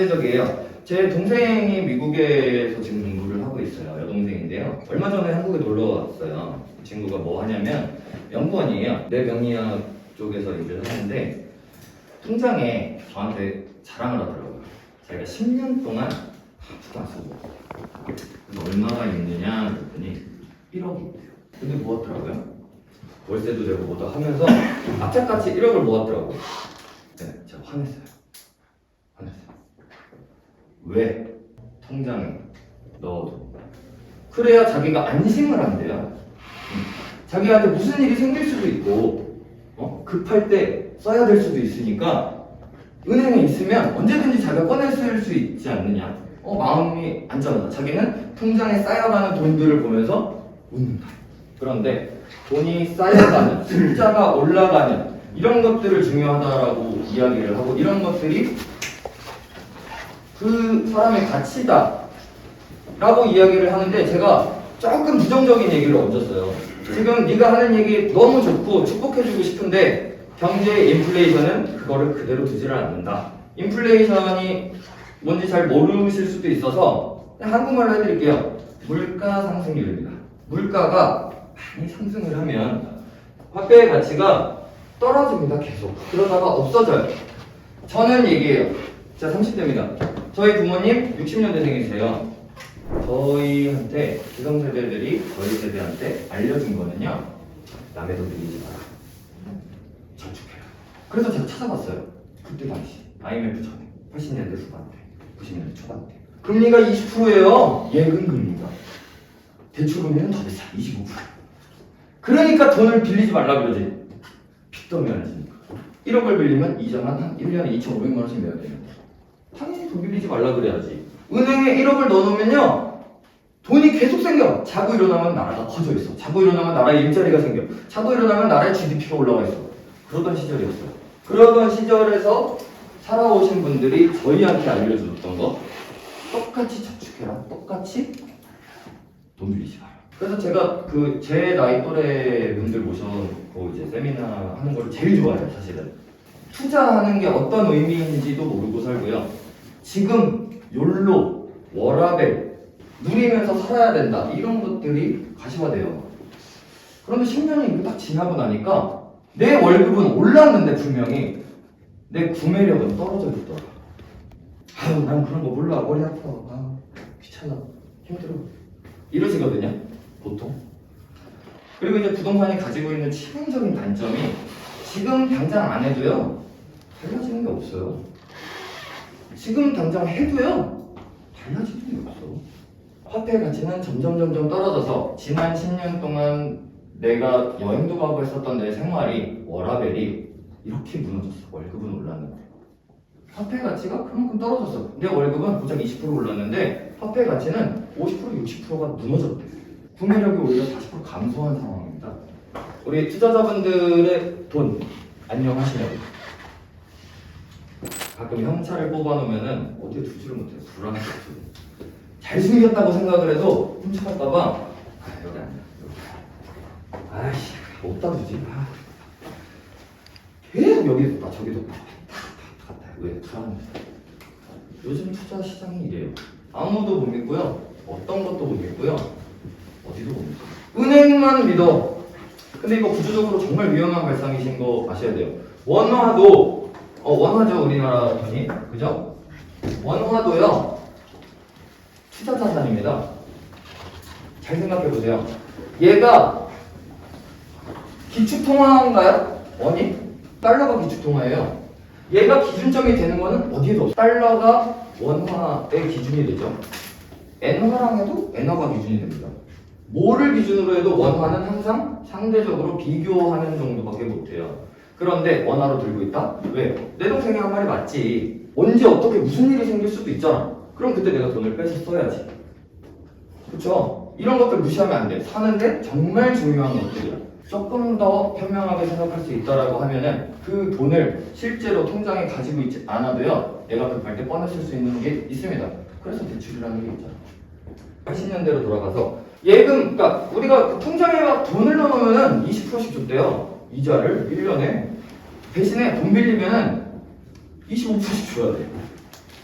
상대적이에요. 제 동생이 미국에서 지금 공부를 하고 있어요. 여동생인데요. 얼마 전에 한국에 놀러 왔어요. 그 친구가 뭐 하냐면 연구원이에요. 뇌병리학 쪽에서 일을 하는데 통장에 저한테 자랑을 하더라고요. 자기가 10년 동안 아무도 안 쓰고 그래서 얼마가 있느냐 그랬더니 1억이 있대요. 근데 모았더라고요. 월세도 내고 뭐도 하면서 악착같이 1억을 모았더라고요. 네, 제가 화냈어요. 왜? 통장에 넣어도 그래야 자기가 안심을 한대요. 자기한테 무슨 일이 생길 수도 있고 급할 때 써야 될 수도 있으니까 은행에 있으면 언제든지 자기가 꺼내 쓸 수 있지 않느냐. 마음이 안전하다. 자기는 통장에 쌓여가는 돈들을 보면서 웃는다. 그런데 돈이 쌓여가는 숫자가 올라가는 이런 것들을 중요하다라고 이야기를 하고 이런 것들이 그 사람의 가치다 라고 이야기를 하는데 제가 조금 부정적인 얘기를 얹었어요. 지금 네가 하는 얘기 너무 좋고 축복해주고 싶은데 경제 인플레이션은 그거를 그대로 두지를 않는다. 인플레이션이 뭔지 잘 모르실 수도 있어서 한국말로 해드릴게요. 물가 상승률입니다. 물가가 많이 상승을 하면 화폐의 가치가 떨어집니다. 계속. 그러다가 없어져요. 저는 얘기해요. 제가 30대입니다. 저희 부모님 60년대생이세요. 저희한테 기성세대들이 저희 세대한테 알려준 거는요. 남의 돈 빌리지 마라. 저축해라. 그래서 제가 찾아봤어요. 그때 당시 IMF 전에 80년대 후반대 90년대 초반대 금리가 20%예요. 예금 금리가. 대출 금리는 더 비싸. 25%. 그러니까 돈을 빌리지 말라 그러지. 빚더미 하시니까 1억을 빌리면 이자만 한 1년에 2,500만 원씩 내야 돼요. 당연히 돈 빌리지 말라 그래야지. 은행에 1억을 넣어놓으면요 돈이 계속 생겨. 자고 일어나면 나라가 커져 있어. 자고 일어나면 나라에 일자리가 생겨. 자고 일어나면 나라의 GDP가 올라가 있어. 그러던 시절이었어요. 그러던 시절에서 살아오신 분들이 저희한테 알려줬던 거 똑같이 저축해라. 똑같이 돈 빌리지 마라. 그래서 제가 제 나이 또래 분들 모셔놓고 이제 세미나 하는 걸 제일 좋아해요. 사실은 투자하는 게 어떤 의미인지도 모르고 살고요. 지금 욜로, 워라밸 누리면서 살아야 된다. 이런 것들이 가시화돼요. 그런데 10년이 딱 지나고 나니까 내 월급은 올랐는데 분명히 내 구매력은 떨어져 있더라. 아유 난 그런 거 몰라. 머리 아파. 귀찮아. 힘들어. 이러시거든요. 보통. 그리고 이제 부동산이 가지고 있는 치명적인 단점이 지금 당장 안 해도요. 달라지는 게 없어요. 지금 당장 해도요. 달라지는 게 없어. 화폐 가치는 점점 떨어져서 지난 10년 동안 내가 여행도 가고 했었던 내 생활이 워라밸이 이렇게 무너졌어. 월급은 올랐는데 화폐 가치가 그만큼 떨어졌어. 내 월급은 고작 20% 올랐는데 화폐 가치는 50% 60%가 무너졌대. 구매력이 오히려 40% 감소한 상황입니다. 우리 투자자분들의 돈 안녕하시냐고. 가끔 형차를 뽑아놓으면은 어디에 두지를 못해. 불안해서 잘 숨겼다고 생각을 해도 훔쳐갈까봐 여기 아니야. 아이씨 어디다 두지? 계속 여기도 봐 저기도 봐. 갔다 왜 불안해? 요즘 투자 시장이 이래요. 아무도 못 믿고요. 어떤 것도 못 믿고요. 어디도 못 믿어요. 은행만 믿어. 근데 이거 구조적으로 정말 위험한 발상이신 거 아셔야 돼요. 원화도 원화죠 우리나라 돈이 그죠? 원화도요 투자 자산입니다. 잘 생각해 보세요. 얘가 기축통화인가요? 원이? 달러가 기축통화예요. 얘가 기준점이 되는 거는 어디에도 없어요. 달러가 원화의 기준이 되죠. 엔화랑 해도 엔화가 기준이 됩니다. 뭐를 기준으로 해도 원화는 항상 상대적으로 비교하는 정도밖에 못해요. 그런데 원화로 들고 있다? 왜? 내 동생이 한 말이 맞지. 언제 어떻게 무슨 일이 생길 수도 있잖아. 그럼 그때 내가 돈을 빼서 써야지. 그쵸? 이런 것들 무시하면 안 돼. 사는데 정말 중요한 것들이야. 조금 더 현명하게 생각할 수 있다라고 하면은 그 돈을 실제로 통장에 가지고 있지 않아도요. 내가 급할 때 꺼내 쓸 수 있는 게 있습니다. 그래서 대출이라는 게 있잖아. 80년대로 돌아가서 예금, 그러니까 우리가 통장에 막 돈을 넣으면은 20%씩 줬대요. 이자를 1년에. 대신에 돈 빌리면은 25%씩 줘야 돼.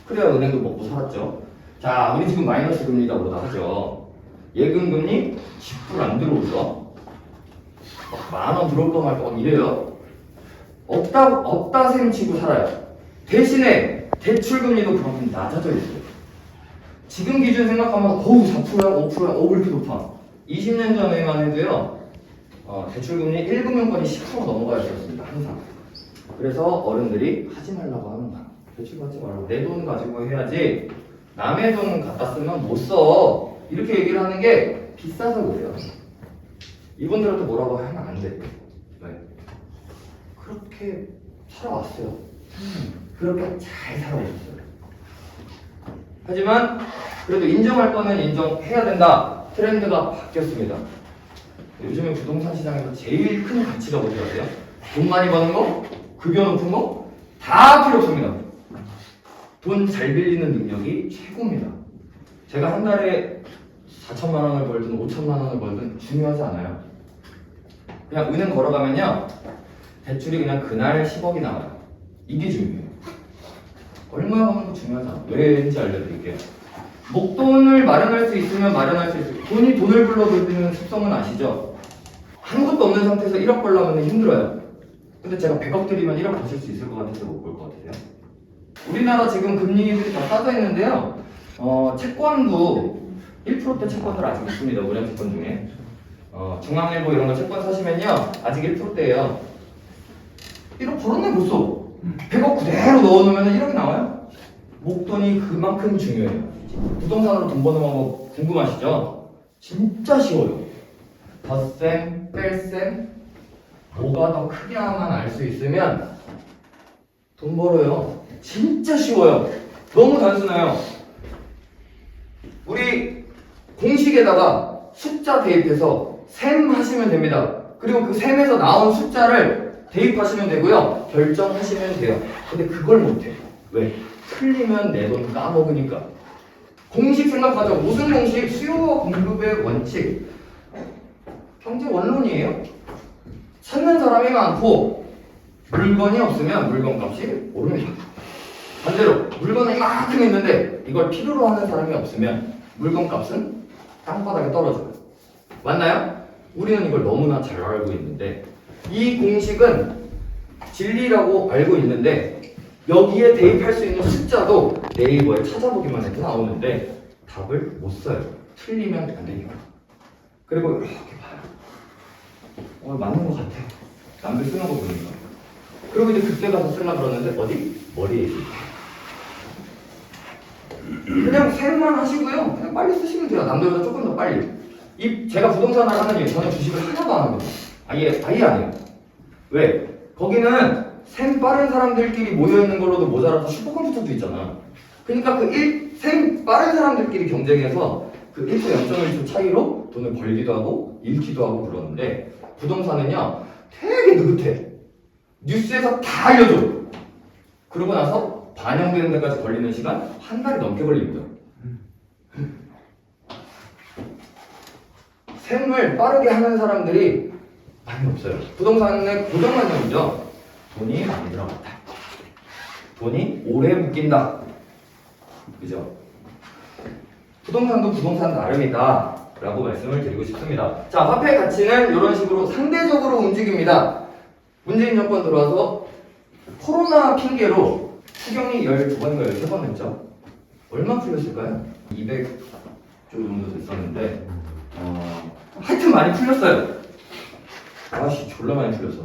그래야 은행도 먹고 살았죠. 자, 우리 지금 마이너스 금리다 보다 하죠. 예금 금리 10% 안 들어오죠. 막 10,000원 들어올 거 말까 이래요. 없다 셈 치고 살아요. 대신에 대출 금리도 그만큼 낮아져 있어요. 지금 기준 생각하면 어우 4%야 5%야 왜 이렇게 높아. 20년 전에만 해도요. 대출 금리 1금융권이 10% 넘어가야 되었습니다. 항상. 그래서 어른들이 하지 말라고 하는 거야. 대출 받지 말라고. 내 돈 가지고 해야지 남의 돈 갖다 쓰면 못 써. 이렇게 얘기를 하는 게 비싸서 그래요. 이분들한테 뭐라고 하면 안 돼. 왜? 그렇게 살아왔어요. 그렇게 잘 살아오셨어요. 하지만 그래도 인정할 거는 인정해야 된다. 트렌드가 바뀌었습니다. 요즘에 부동산 시장에서 제일 큰 가치가 뭔지 아세요? 돈 많이 버는 거, 급여 높은 거 다 필요 없습니다. 돈 잘 빌리는 능력이 최고입니다. 제가 한 달에 4천만 원을 벌든 5천만 원을 벌든 중요하지 않아요. 그냥 은행 걸어가면요. 대출이 그냥 그날 10억이 나와요. 이게 중요해요. 얼마 버는 거 중요하지 않아요. 왜인지 알려드릴게요. 목돈을 마련할 수 있으면 마련할 수 있어요. 돈이 돈을 불러들이는 습성은 아시죠? 아무것도 없는 상태에서 1억 벌려면 힘들어요. 근데 제가 100억 드리면 1억 버실 수 있을 것 같아서 못 볼 것 같으세요? 우리나라 지금 금리들이 다 싸져 있는데요. 채권도 1%대 채권들 아직 있습니다. 우량 채권 중에. 중앙일보 이런 거 채권 사시면요. 아직 1%대예요. 1억 벌었네 벌써. 100억 그대로 넣어놓으면 1억이 나와요. 목돈이 그만큼 중요해요. 부동산으로 돈 버는 방법 궁금하시죠? 진짜 쉬워요. 덧셈, 뺄셈, 뭐가 더 크냐만 알 수 있으면 돈 벌어요. 진짜 쉬워요. 너무 단순해요. 우리 공식에다가 숫자 대입해서 셈 하시면 됩니다. 그리고 그 셈에서 나온 숫자를 대입하시면 되고요. 결정하시면 돼요. 근데 그걸 못해요. 왜? 틀리면 내 돈 까먹으니까. 공식 생각하죠. 무슨 공식? 수요와 공급의 원칙. 경제 원론이에요. 찾는 사람이 많고 물건이 없으면 물건값이 오릅니다. 반대로 물건은 이만큼 있는데 이걸 필요로 하는 사람이 없으면 물건값은 땅바닥에 떨어져요. 맞나요? 우리는 이걸 너무나 잘 알고 있는데 이 공식은 진리라고 알고 있는데 여기에 대입할 수 있는 숫자도 네이버에 찾아보기만 해도 나오는데 답을 못 써요. 틀리면 안 되니까. 그리고 이렇게 봐요. 맞는 것 같아. 남들 쓰는 거 보니까. 그리고 이제 그때 가서 쓰려고 그러는데 어디? 머리에 있어요. 그냥 셈만 하시고요. 그냥 빨리 쓰시면 돼요. 남들보다 조금 더 빨리. 제가 부동산을 하는 이유, 저는 주식을 하나도 안 합니다. 아예 안 해요. 왜? 거기는 셈 빠른 사람들끼리 모여있는 걸로도 모자라서 슈퍼컴퓨터도 있잖아. 그러니까 셈 빠른 사람들끼리 경쟁해서 그 1% 0.1초 차이로 돈을 벌기도 하고 잃기도 하고 그러는데 부동산은요 되게 느긋해. 뉴스에서 다 알려줘. 그러고 나서 반영되는 데까지 걸리는 시간 한 달이 넘게 걸립니다. 셈을 빠르게 하는 사람들이 많이 없어요. 부동산의 고정관념이죠. 돈이 많이 들어간다. 돈이 오래 묶인다. 그죠? 부동산도 부동산 나름이다 라고 말씀을 드리고 싶습니다. 자, 화폐 가치는 이런 식으로 상대적으로 움직입니다. 문재인 정권 들어와서 코로나 핑계로 추경이 12번인가 13번 했죠. 얼마 풀렸을까요? 200조 정도 됐었는데 하여튼 많이 풀렸어요. 아씨 졸라 많이 풀렸어.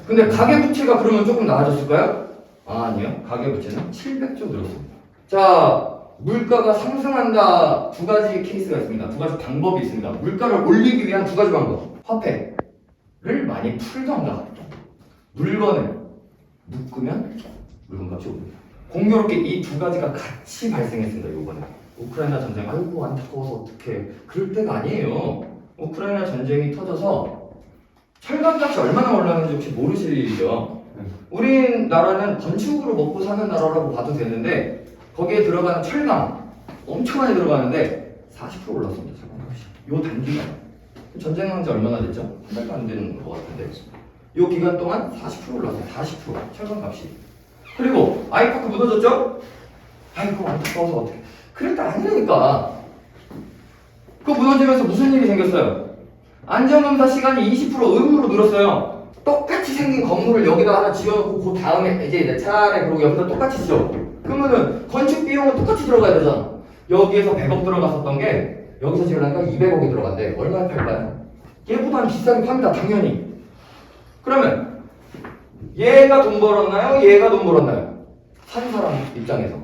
근데 가계부채가 그러면 조금 나아졌을까요? 아니요. 가계부채는 700조 늘었습니다. 자, 물가가 상승한다. 두 가지 케이스가 있습니다. 두 가지 방법이 있습니다. 물가를 올리기 위한 두 가지 방법. 화폐를 많이 풀던가 물건을 묶으면 물건값이 오릅니다. 공교롭게 이 두 가지가 같이 발생했습니다. 이번에 우크라이나 전쟁. 아이고 안타까워서 어떡해. 그럴 때가 아니에요. 우크라이나 전쟁이 터져서 철강값이 얼마나 올랐는지 혹시 모르실 일이죠. 우리나라는 건축으로 먹고 사는 나라라고 봐도 되는데 거기에 들어가는 철강 엄청 많이 들어가는데 40% 올랐습니다. 철강값이. 요 단기간. 전쟁한 지 얼마나 됐죠? 한 달도 안 되는 것 같은데 요 기간 동안 40% 올랐어요. 40% 철강값이. 그리고 아이파크 무너졌죠? 아이고 안타까워서 어떡해. 그랬다 아니라니까. 그거 무너지면서 무슨 일이 생겼어요? 안전검사 시간이 20% 의무로 늘었어요. 똑같이 생긴 건물을 여기다 하나 지어놓고 그 다음에 이제 내 차례 그러고 여기다 똑같이 지어. 그러면은 건축 비용은 똑같이 들어가야 되잖아. 여기에서 100억 들어갔었던 게 여기서 지으려니까 200억이 들어간대. 얼마에 팔까요? 얘보다는 비싸게 팝니다 당연히. 그러면 얘가 돈 벌었나요? 얘가 돈 벌었나요? 산 사람 입장에서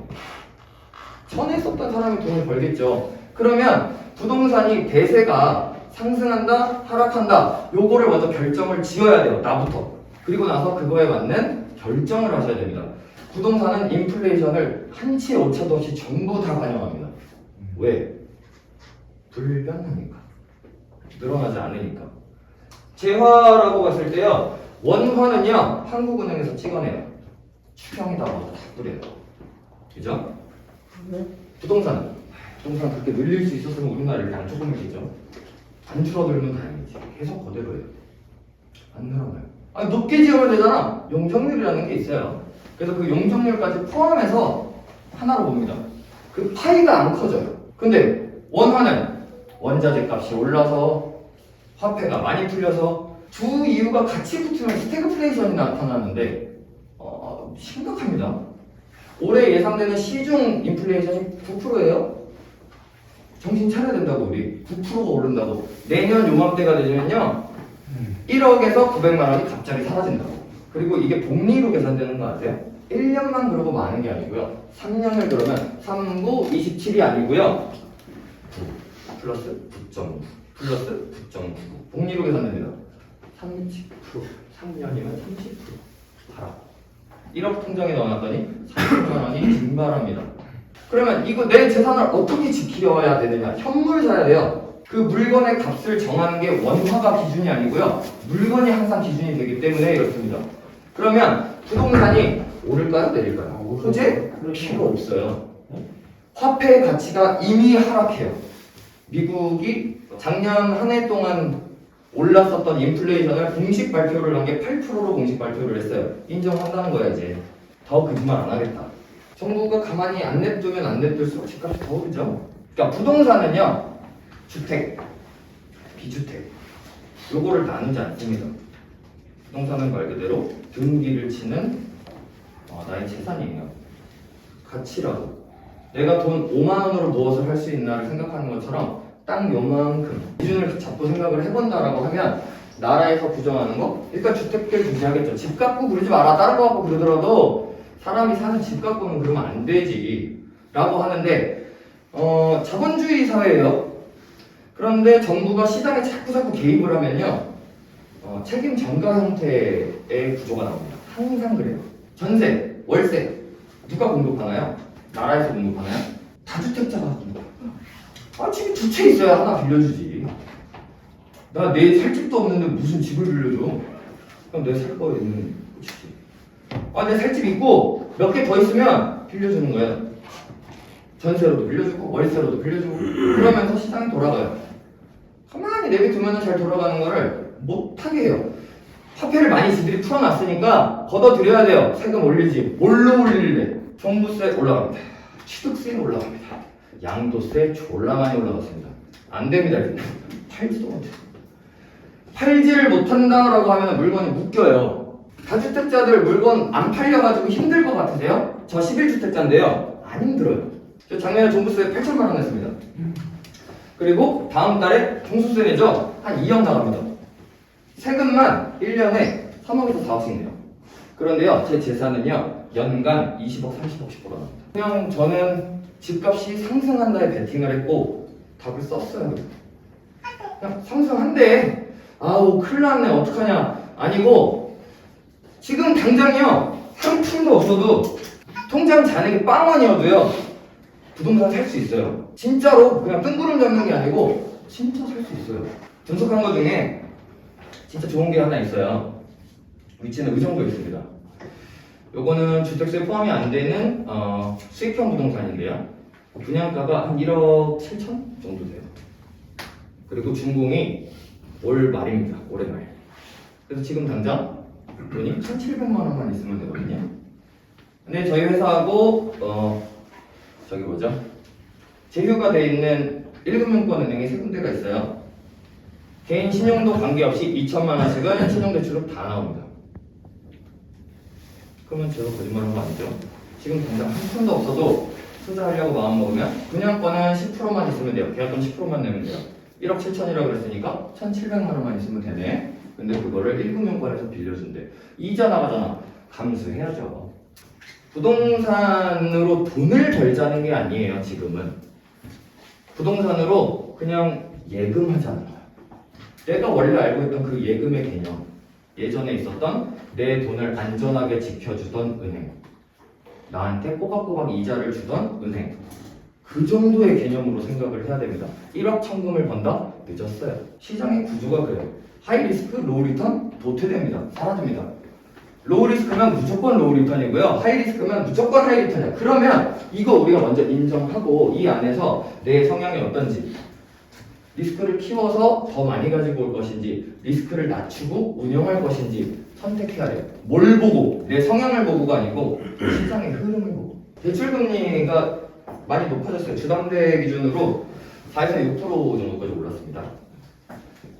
전에 썼던 사람이 돈을 벌겠죠. 그러면 부동산이 대세가 상승한다, 하락한다 요거를 먼저 결정을 지어야 돼요. 나부터. 그리고 나서 그거에 맞는 결정을 하셔야 됩니다. 부동산은 인플레이션을 한치의 오차도 없이 전부 다 반영합니다. 왜? 불변하니까. 늘어나지 않으니까. 재화라고 봤을 때요. 원화는요. 한국은행에서 찍어내요. 추경에다가 다 뿌려요. 그죠? 부동산은 그렇게 늘릴 수 있었으면 우리나라 이렇게 안 조금해지죠. 안 줄어들면 다행이지. 계속 그대로예요. 안 늘어나요. 아니 높게 지으면 되잖아. 용적률이라는 게 있어요. 그래서 그 용적률까지 포함해서 하나로 봅니다. 그 파이가 안 커져요. 근데 원화는 원자재 값이 올라서 화폐가 많이 풀려서 두 이유가 같이 붙으면 스태그플레이션이 나타나는데 심각합니다. 올해 예상되는 시중 인플레이션이 9%예요. 정신 차려야 된다고 우리 9%가 오른다고. 내년 요맘때가 되면요 1억에서 900만 원이 갑자기 사라진다고. 그리고 이게 복리로 계산되는 거 아세요? 1년만 그러고 마는 게 아니고요 3년을 그러면 3, 9, 27이 아니고요 9 플러스 9.9 플러스 9.9 복리로 계산됩니다. 30% 3년이면 30% 봐라. 1억 통장에 넣어놨더니 30만 원이 증발합니다. 그러면 이거 내 재산을 어떻게 지켜야 되느냐? 현물 사야 돼요. 그 물건의 값을 정하는 게 원화가 기준이 아니고요. 물건이 항상 기준이 되기 때문에 이렇습니다. 그러면 부동산이 오를까요? 내릴까요? 현재 필요 없어요. 화폐의 가치가 이미 하락해요. 미국이 작년 한 해 동안 올랐었던 인플레이션을 공식 발표를 한 게 8%로 공식 발표를 했어요. 인정한다는 거야 이제. 더 거짓말 안 하겠다. 정부가 가만히 안 냅두면 안 냅둘수록 집값이 더 오르죠. 그러니까 부동산은요. 주택, 비주택 요거를 나누지 않습니다. 부동산은 말 그대로 등기를 치는 나의 재산이에요. 가치라고. 내가 돈 5만 원으로 무엇을 할 수 있나를 생각하는 것처럼 딱 요만큼 기준을 잡고 생각을 해본다라고 하면 나라에서 부정하는 거 일단 주택들 중시하겠죠. 집 갖고 그러지 마라. 다른 거 갖고 그러더라도 사람이 사는 집 갖고는 그러면 안 되지 라고 하는데 자본주의 사회예요. 그런데 정부가 시장에 자꾸 개입을 하면요 책임 전가 형태의 구조가 나옵니다. 항상 그래요. 전세, 월세 누가 공급하나요? 나라에서 공급하나요? 다주택자가 공급합니다. 집이 두 채 있어야 하나 빌려주지. 나 내 살 집도 없는데 무슨 집을 빌려줘? 그럼 내 살 거에 있는 곳이지. 내 살 집 있고 몇 개 더 있으면 빌려주는 거야. 전세로도 빌려주고 월세로도 빌려주고 그러면서 시장이 돌아가요. 가만히 내비두면 잘 돌아가는 거를 못하게 해요. 화폐를 많이 지들이 풀어놨으니까 걷어들여야 돼요. 세금 올리지. 뭘로 올릴래? 종부세 올라갑니다. 취득세 올라갑니다. 양도세 졸라 많이 올라갔습니다. 안 됩니다. 팔지도 못해. 팔지를 못한다라고 하면 물건이 묶여요. 다주택자들 물건 안 팔려가지고 힘들 것 같으세요? 저 11주택자인데요. 안 힘들어요. 저 작년에 종부세 8천만 원 냈습니다. 그리고 다음 달에 종수세 내죠? 한 2억 나갑니다. 세금만 1년에 3억에서 4억씩 내요. 그런데요, 제 재산은요, 연간 20억, 30억씩 벌어납니다. 그냥 저는 집값이 상승한다에 베팅을 했고, 답을 썼어요. 그냥 상승한대. 아우, 큰일 났네. 어떡하냐. 아니고, 지금 당장요, 상품도 없어도, 통장 잔액이 빵원이어도요, 부동산 살 수 있어요. 진짜로 그냥 뜬구름 잡는 게 아니고, 진짜 살 수 있어요. 분석한 것 중에, 진짜 좋은 게 하나 있어요. 위치는 의정부에 있습니다. 요거는 주택세 포함이 안 되는 수익형 부동산인데요. 분양가가 한 1억 7천 정도 돼요. 그리고 준공이 올 말입니다. 올해 말. 그래서 지금 당장 돈이 1,700만 원만 있으면 되거든요. 근데 저희 회사하고 저기 뭐죠? 제휴가 돼 있는 1금융권 은행이 세 군데가 있어요. 개인 신용도 관계없이 2천만 원씩은 신용대출로 다 나옵니다. 그러면 제가 거짓말한 거 아니죠? 지금 당장 한 푼도 없어도 투자하려고 마음먹으면 분양권은 10%만 있으면 돼요. 계약금 10%만 내면 돼요. 1억 7천이라고 그랬으니까 1,700만 원만 있으면 되네. 근데 그거를 1금융권에서 빌려준대. 이자 나가잖아. 감수해야죠. 부동산으로 돈을 벌자는 게 아니에요. 지금은 부동산으로 그냥 예금하자는 거야. 내가 원래 알고 있던 그 예금의 개념, 예전에 있었던 내 돈을 안전하게 지켜주던 은행, 나한테 꼬박꼬박 이자를 주던 은행, 그 정도의 개념으로 생각을 해야 됩니다. 1억 천금을 번다? 늦었어요. 시장의 구조가 그래요. 하이 리스크, 로우 리턴 도태됩니다. 사라집니다. 로우 리스크면 무조건 로우 리턴이고요. 하이 리스크면 무조건 하이 리턴이야. 그러면 이거 우리가 먼저 인정하고 이 안에서 내 성향이 어떤지, 리스크를 키워서 더 많이 가지고 올 것인지, 리스크를 낮추고 운영할 것인지 선택해야 돼요. 뭘 보고? 내 성향을 보고가 아니고 시장의 흐름을 보고. 대출금리가 많이 높아졌어요. 주담대 기준으로 4에서 6% 정도까지 올랐습니다.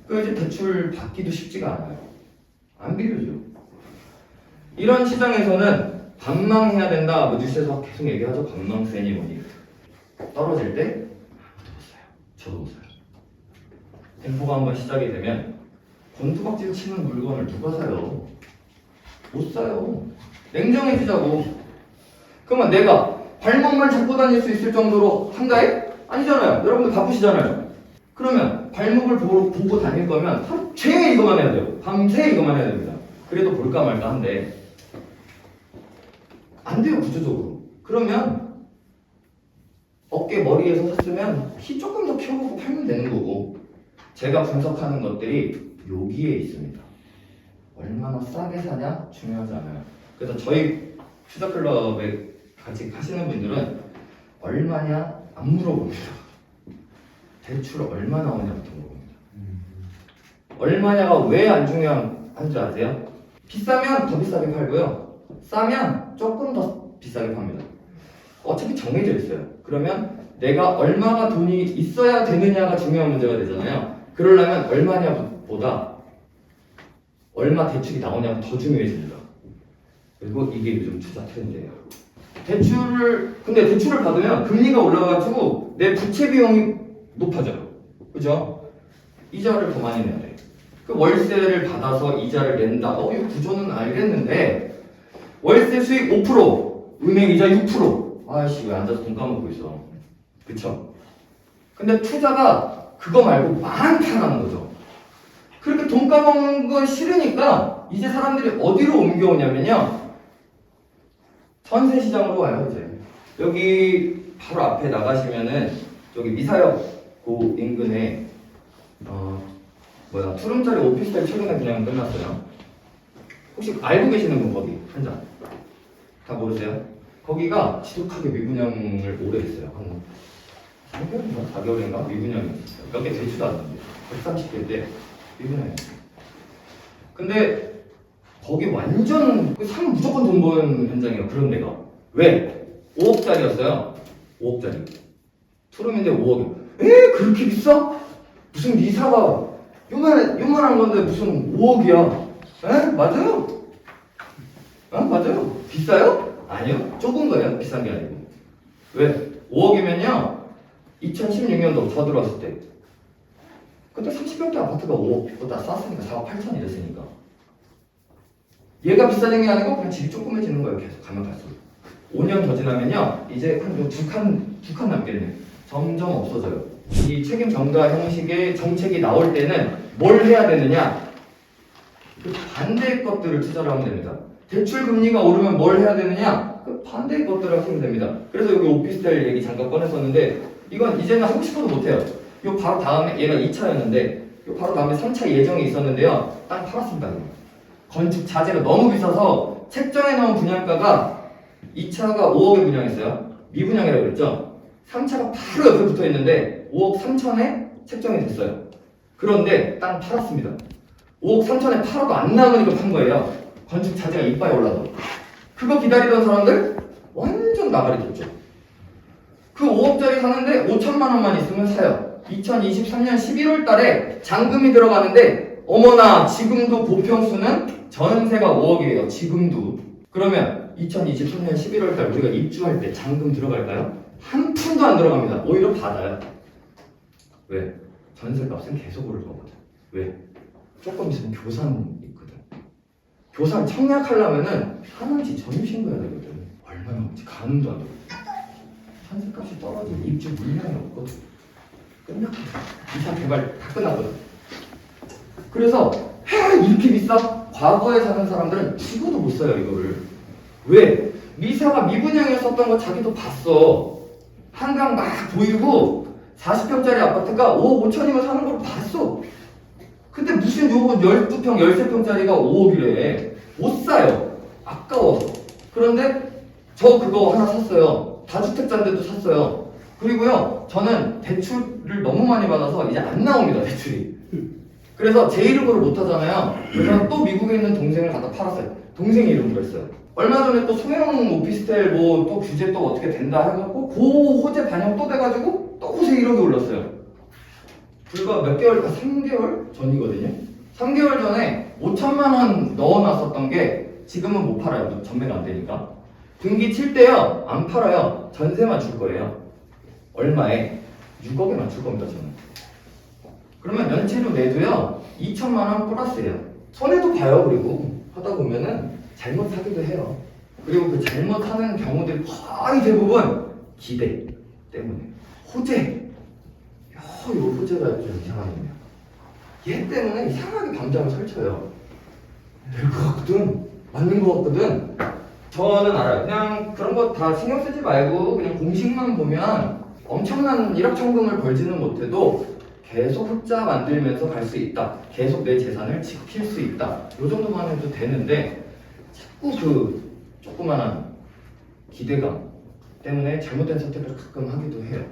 그 이제 대출 받기도 쉽지가 않아요. 안 빌려줘요. 이런 시장에서는 관망해야 된다. 뭐 뉴스에서 계속 얘기하죠. 관망세니 뭐니. 떨어질 때 아무도 못 사요. 저도 못 사요. 템포가 한번 시작이 되면 곤두박질 치는 물건을 누가 사요? 못 사요. 냉정해지자고. 그러면 내가 발목만 잡고 다닐 수 있을 정도로 한가해? 아니잖아요. 여러분들 바쁘시잖아요. 그러면 발목을 보고 다닐 거면 하루 종일 이거만 해야 돼요. 밤새 이거만 해야 됩니다. 그래도 볼까 말까 한데 안 돼요. 구조적으로. 그러면 어깨 머리에서 샀으면 키 조금 더 키워보고 팔면 되는 거고, 제가 분석하는 것들이 여기에 있습니다. 얼마나 싸게 사냐 중요하지 않아요. 그래서 저희 투자클럽에 같이 하시는 분들은 얼마냐 안 물어봅니다. 대출 얼마 나오냐부터 물어봅니다. 얼마냐가 왜 안 중요한지 아세요? 비싸면 더 비싸게 팔고요. 싸면 조금 더 비싸게 팝니다. 어차피 정해져 있어요. 그러면 내가 얼마가 돈이 있어야 되느냐가 중요한 문제가 되잖아요. 그러려면 얼마냐보다 얼마 대출이 나오냐가 더 중요해집니다. 그리고 이게 요즘 투자 트렌드예요. 근데 대출을 받으면 금리가 올라가가지고 내 부채 비용이 높아져요. 그죠? 이자를 더 많이 내야 돼. 그 월세를 받아서 이자를 낸다. 이 구조는 알겠는데 월세 수익 5%, 은행 이자 6%. 아이씨 왜 앉아서 돈 까먹고 있어. 그쵸? 근데 투자가 그거 말고 많다라는 거죠. 그렇게 돈 까먹는 거 싫으니까 이제 사람들이 어디로 옮겨오냐면요. 전세시장으로 와요. 이제 여기 바로 앞에 나가시면은 저기 미사역 그 인근에 투룸짜리 오피스텔 최근에 그냥 끝났어요. 혹시 알고 계시는 분 거기 현장 다 모르세요? 거기가 지독하게 미분양을 오래 했어요. 한 3개월인가 4개월인가 미분양이 있었어요. 몇 개 되지도 않는데 130개인데 미분양이었어요. 근데 거기 완전 사면 무조건 돈 버는 현장이에요. 그런 데가. 왜? 5억짜리였어요. 5억짜리. 투룸인데 5억이요. 그렇게 비싸? 무슨 미사가 요만한 건데 무슨 5억이야? 맞아요? 맞아요. 비싸요? 아니요. 조금 거예요. 비싼 게 아니고. 왜? 5억이면요. 2016년도 저 들어왔을 때 그때 30평대 아파트가 5억보다 쌌으니까 4억 8천 이랬으니까 얘가 비싸진 게 아니고 그냥 집이 조그매지는 거예요. 계속 가면 갈수록 5년 더 지나면요 이제 한 두 칸 남겠네. 점점 없어져요. 이 책임 전가 형식의 정책이 나올 때는 뭘 해야 되느냐, 그 반대의 것들을 투자를 하면 됩니다. 대출 금리가 오르면 뭘 해야 되느냐, 그 반대의 것들을 하시면 됩니다. 그래서 여기 오피스텔 얘기 잠깐 꺼냈었는데 이건 이제는 하고 싶어도 못해요. 요 바로 다음에 얘가 2차였는데 요 바로 다음에 3차 예정이 있었는데요. 땅 팔았습니다. 건축 자재가 너무 비싸서 책정해 놓은 분양가가 2차가 5억에 분양했어요. 미분양이라고 그랬죠. 3차가 바로 옆에 붙어 있는데 5억 3천에 책정이 됐어요. 그런데 땅 팔았습니다. 5억 3천에 팔아도 안 남으니까 판 거예요. 건축 자재가 이빨에 올라서. 그거 기다리던 사람들 완전 나가리 됐죠. 그 5억짜리 사는데 5천만 원만 있으면 사요. 2023년 11월 달에 잔금이 들어가는데 어머나 지금도 보평수는 전세가 5억이에요. 지금도. 그러면 2023년 11월 달 우리가 입주할 때 잔금 들어갈까요? 한 푼도 안 들어갑니다. 오히려 받아요. 왜? 전세값은 계속 오를 거거든. 왜? 조금 있으면 교산 있거든. 교산 청약하려면은 하는지 전입신고해야 되거든. 얼마나 없지? 가늠도 안 돼. 전세값이 떨어지면 입주 물량이 없거든. 끝났거든. 이사 개발 다 끝났거든. 그래서 이렇게 비싸? 과거에 사는 사람들은 죽어도 못 사요 이거를. 왜? 미사가 미분양이었었던 거 자기도 봤어. 한강 막 보이고 40평짜리 아파트가 5억 5천이면 사는 걸 봤어. 근데 무슨 요거 12평, 13평짜리가 5억이래. 못 사요. 아까워서. 그런데 저 그거 하나 샀어요. 다주택자인데도 샀어요. 그리고요, 저는 대출을 너무 많이 받아서 이제 안 나옵니다, 대출이. 그래서 제 이름으로 못 하잖아요. 그래서 또 미국에 있는 동생을 갖다 팔았어요. 동생 이름으로 했어요. 얼마 전에 또 소형 오피스텔 뭐 또 규제 또 어떻게 된다 해갖고 그 호재 반영 또 돼가지고 또 호재 1억이 올랐어요. 불과 몇 개월, 3개월 전이거든요. 3개월 전에 5천만 원 넣어놨었던 게 지금은 못 팔아요. 전매가 안 되니까. 등기 칠 때요, 안 팔아요. 전세만 줄 거예요. 얼마에? 6억에 맞출 겁니다, 저는. 그러면 연체료 내도요, 2천만 원 플러스예요. 손해도 봐요, 그리고. 하다 보면은 잘못 사기도 해요. 그리고 그 잘못하는 경우들이 거의 대부분 기대 때문에. 호재. 요 호재가 좀 이상하네요. 얘 때문에 이상하게 밤잠을 설쳐요. 될 것 같거든. 맞는 것 같거든. 저는 알아요. 그냥 그런 거 다 신경 쓰지 말고 그냥 공식만 보면 엄청난 일확천금을 벌지는 못해도 계속 흑자 만들면서 갈 수 있다. 계속 내 재산을 지킬 수 있다. 이 정도만 해도 되는데 자꾸 그 조그만한 기대감 때문에 잘못된 선택을 가끔 하기도 해요.